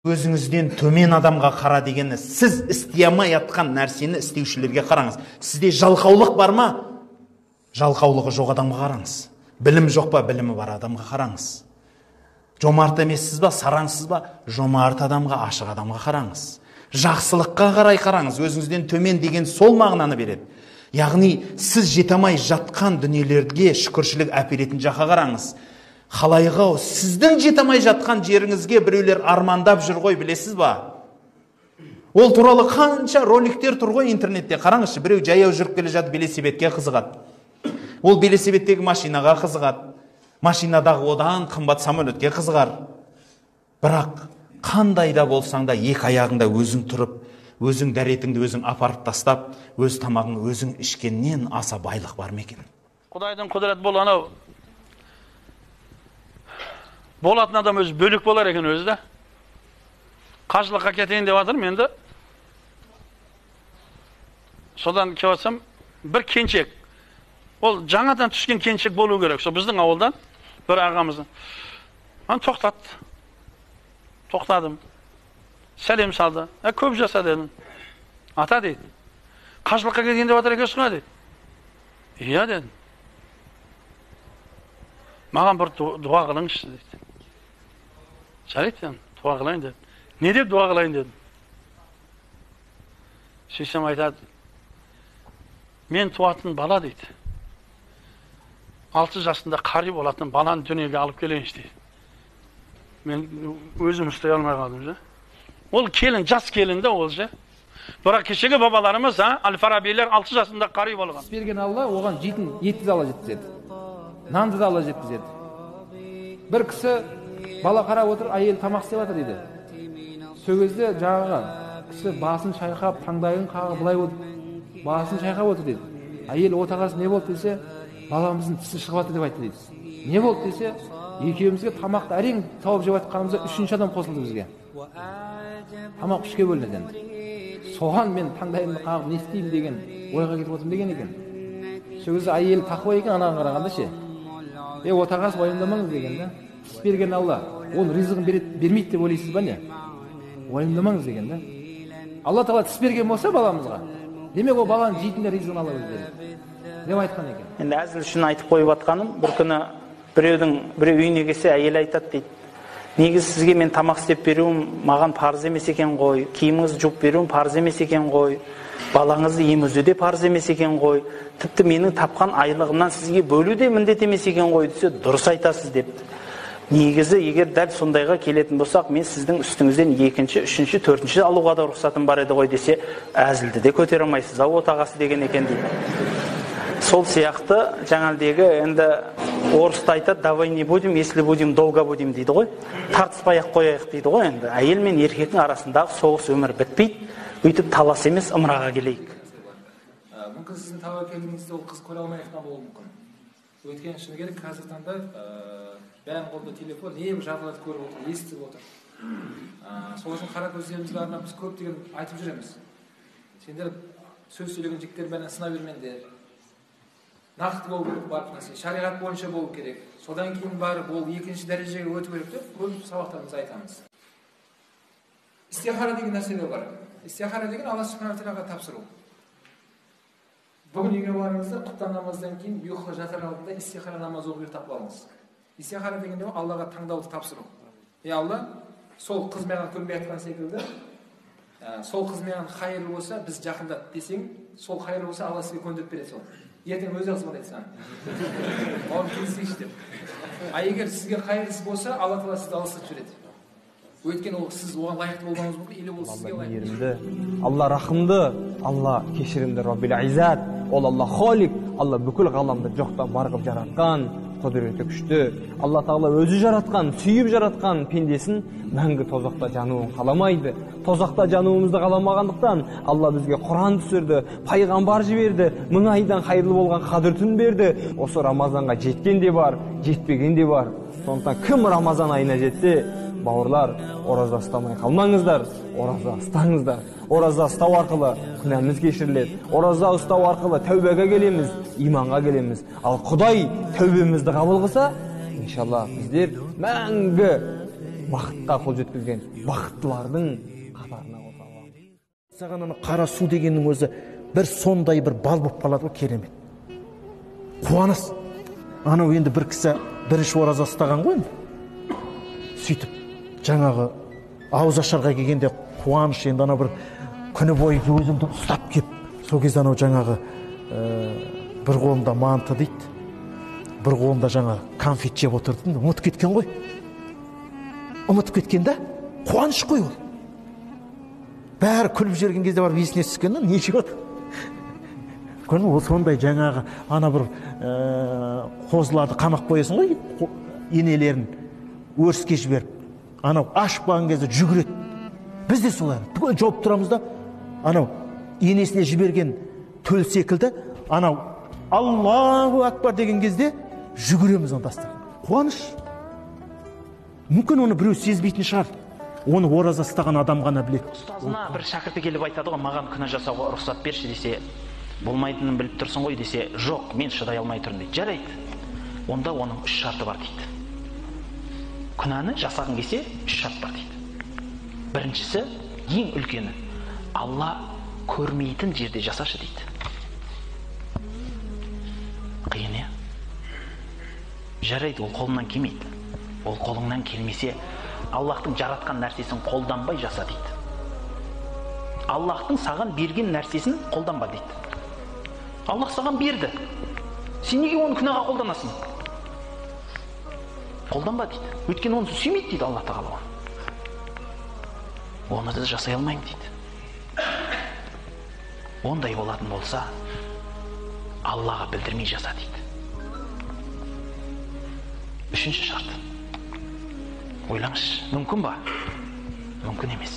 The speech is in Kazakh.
Өзіңізден төмен адамға қара дегені, сіз істей алмай жатқан нәрсені істеушілерге қараңыз. Сізде жалқаулық бар ма? Жалқаулығы жоқ адамға қараңыз. Білім жоқ па? Білімі бар адамға қараңыз. Жомарт емессіз ба? Сараңсыз ба? Жомарт адамға, ашық адамға қараңыз. Жақсылыққа қарай қараңыз. Өзіңізден төмен деген сол мағынаны береді. Яғни сіз жете алмай жатқан дүниелерге шүкіршілік әперетін жаққа қараңыз. Қалайғы сіздің жете алмай жатқан жеріңізге біреулер армандап жүр ғой, білесіз ба? Ол туралы қанша роликтер тұр ғой интернетте. Қараңызшы, біреу жаяу жүріп келе жатып велосипедке қызығады. Ол велосипедтегі машинаға қызығады. Машинадағы одан қымбат самолетке қызығар. Бірақ қандай да болсаң да екі аяғыңда өзің тұрып, өзің дәретіңді өзің апарып тастап, өз тамағың өзің ішкеннен аса байлық бар ма екен? Құдайдың құдірет бол, анау болатын адам өзі бөлек болар екен өзі де. Қажылыққа кетейін деп жатырмын енді. Содан келіп жатсам, бір кеншек. Ол жаңадан түскен кеншек болу керек. Сол біздің ауылдан бір ағамыздың. Мен тоқтадым. Сәлем салды. Көп жаса дедім. Ата дейді. Қажылыққа кетейін деп жатыр екенсің ғой дейді. Иә дедім. Маған бір дұға қылыңызшы дейді. Жарайды, дұға қылайын дедім. Не деп дұға қылайын дедім. Сөйтсем айтады. Мен туатын бала дейді. 6 жасында қари болатын баланы дүниеге алып келейінші дейді. Мен өзім ұстай алмай қалдым. Ол келін, жас келін де ол же. Бірақ кешегі бабаларымыз, Әл-Фарабилер 6 жасында қари болған. Берген Алла оған жейтін етті де ала жеткізеді. Нанды да ала жеткізеді. Бір кісі бала қарап отыр, әйел тамақ істеп жатыр дейді. Сол кезде жаңағы кісі басын шайқап, таңдайын қағып былай отыр. Басын шайқап отыр дейді. Әйел отағасы не болды десе, баламыздың тісі шығып жатыр деп айтты дейді. Не болды десе, екеумізге тамақты әрең тауып жеп жатқанымызда 3-ші адам қосылды бізге. Тамақ 3-ке бөлінеді енді. Соған мен таңдайымды қағып не істеймін деген ойға кетіп отырмын деген екен. Сол кезде әйел тақуа екен, анаған қарағанда ше. Отағасы уайымдамаңыз деген да. Тіс берген Алла, оның ризығын бермейді деп ойлайсыз ба не? Уайымдамаңыз деген да. Алла Тағала тіс берген болса баламызға, демек ол баланың жейтін ризығын Алла өзі береді деп айтқан екен. Енді әзіл үшін айтып қойып жатқаным, бір күні біреу үйіне келсе әйел айтады дейді. Негізі сізге мен тамақ істеп беруім маған парыз емес екен ғой, киіміңізді жуып беруім парыз емес екен ғой, балаңызды емізу де парыз емес екен ғой, тіпті менің тапқан айлығымнан сізге бөлу де міндет емес екен ғой десе, дұрыс айтасыз деп. Негізі егер дәл сондайға келетін болсақ, мен сіздің үстіңізден 2-ші, 3-ші, 4-ші алуға да рұқсатым бар еді ғой десе, әзілді де көтере алмайсыз, отағасы деген екен дейді. Сол сияқты жаңалдегі енді орыста айтады, давай не будем, если будем, долго будем дейді ғой. Тартыспай-ақ қояйық дейді ғой енді. Әйел мен еркектің арасындағы соғыс өмір бітпейді. Өйтіп талас емес, ымыраға келейік. Мүмкін сіздің тәуекеліңізді ол қыз көре алмайықтан болуы мүмкін. Өйткені шыны керек қазір таңда бәрінің қолында телефон, не бір жағдайларды көріп отыр, естіп отыр. Сол үшін қара көздерімізге арнап біз көптеген айтып жүреміз. Сендер сөз сөйлеген жігіттер бәрін сына бермеңдер. Нақты болу керек барып нәрсе, шариғат бойынша болу керек. Содан кейін барып ол 2-ші дәрежеге өту керек деп көп сабақтарымызда айтамыз. Истихара деген нәрсе бар. Истихара деген Алла Субхана Тағалаға тапсыру. Бүгін үйге барыңызда құптан намаздан кейін ұйқыға жатар алдында истихара намаз оқып ұйықтап қалыңыз. Истихара дегенде Аллаға таңдауды тапсыру. Алла сол қыз маған көнбей жатқан секілді, сол қыз маған хайырлы болса, біз жақындат десең, сол хайырлы болса Алла сізге көндіріп береді сол. Ертең өзі қызмет айтсаң. Оны келісейші деп. Егер сізге қайырлысы болса, Алла Тағала сізді алыстатып жібереді. Өйткені ол сіз оған лайықты болғаныңыз мүмкін, или ол сізге лайықты. Алла рахымды, Алла кешірімді, Раббил Иззат. Ол Алла Холик, Алла бүкіл ғаламды жоқтан бар қылып жаратқан, құдіреті күшті. Алла Тағала өзі жаратқан, сүйіп жаратқан пендесін мәңгі тозақта жануын қаламайды. Тозақта жануымызды қаламағандықтан Алла бізге Құран түсірді, пайғамбар жіберді, 1000 айдан хайырлы болған қадір түн берді. Осы Рамазанға жеткен де бар, жетпеген де бар. Сондықтан кім Рамазан айына жетсе, бауырлар, ораза ұстамай қалмаңыздар, ораза ұстаңыздар. Ораза ұстау арқылы күнәміз кешіріледі. Ораза ұстау арқылы тәубеге келеміз, иманға келеміз. Ал Құдай тәубемізді қабыл қылса, иншалла біздер мәңгі бақытқа қол жеткізген бақыттылардың қатарына қосамын. Саған ана қара су дегеннің өзі бір сондай бір бал болып қалады ғой, керемет. Қуаныс. Анау енді бір кісі бірінші ораза ұстаған ғой енді. Сөйтіп жаңағы ауыз ашарға келгенде қуаныш, енді анау бір күні бойы өзімді ұстап кеп, сол кезде анау жаңағы бір қолында манты дейді, бір қолында жаңа конфет жеп отырды, ұмытып кеткен ғой. Ұмытып кеткен да, қуаныш қой ол. Бәрі күліп жүрген кезде барып есіне түскен, не жеп отыр? Ол сондай жаңағы ана бір қозыларды қамап қоясың ғой, енелерін өріске жіберіп, анау ашып қалған кезде жүгіреді. Біз де солай түгел жауып тұрамыз да, анау енесіне жіберген төл секілді, анау Аллаху акбар деген кезде жүгіреміз ондастыр. Қуаныш. Мүмкін оны біреу сезбейтін шығар. Оны ораза ұстаған адам ғана біледі. Ұстазына бір шәкірті келіп айтады ғой, маған күнә жасауға рұқсат берші десе, болмайтынын біліп тұрсың ғой десе, жоқ, мен шыдай алмай тұрмын дейді. Жарайды. Онда оның 3 шарты бар дейді. Күнәні жасағың келсе 3 шарт бар дейді. Біріншісі, ең үлкені, Алла көрмейтін жерде жасашы дейді. Қиын, е? Жарайды, ол қолыңнан келмейді. Ол қолыңнан келмесе, Аллахтың жаратқан нәрсесін қолданбай жаса дейді. Аллахтың саған берген нәрсесін қолданба дейді. Аллах саған берді. Сен неге оны күнәға қолданасың? Қолданба дейді. Өйткені оны сүймейді дейді Аллах тағала. Оны да жасай алмаймын дейді. Ондай болатын болса, Аллаға білдірмей жаса дейді. 3-ші шарт. Ойлаңызшы, мүмкін ба? Мүмкін емес.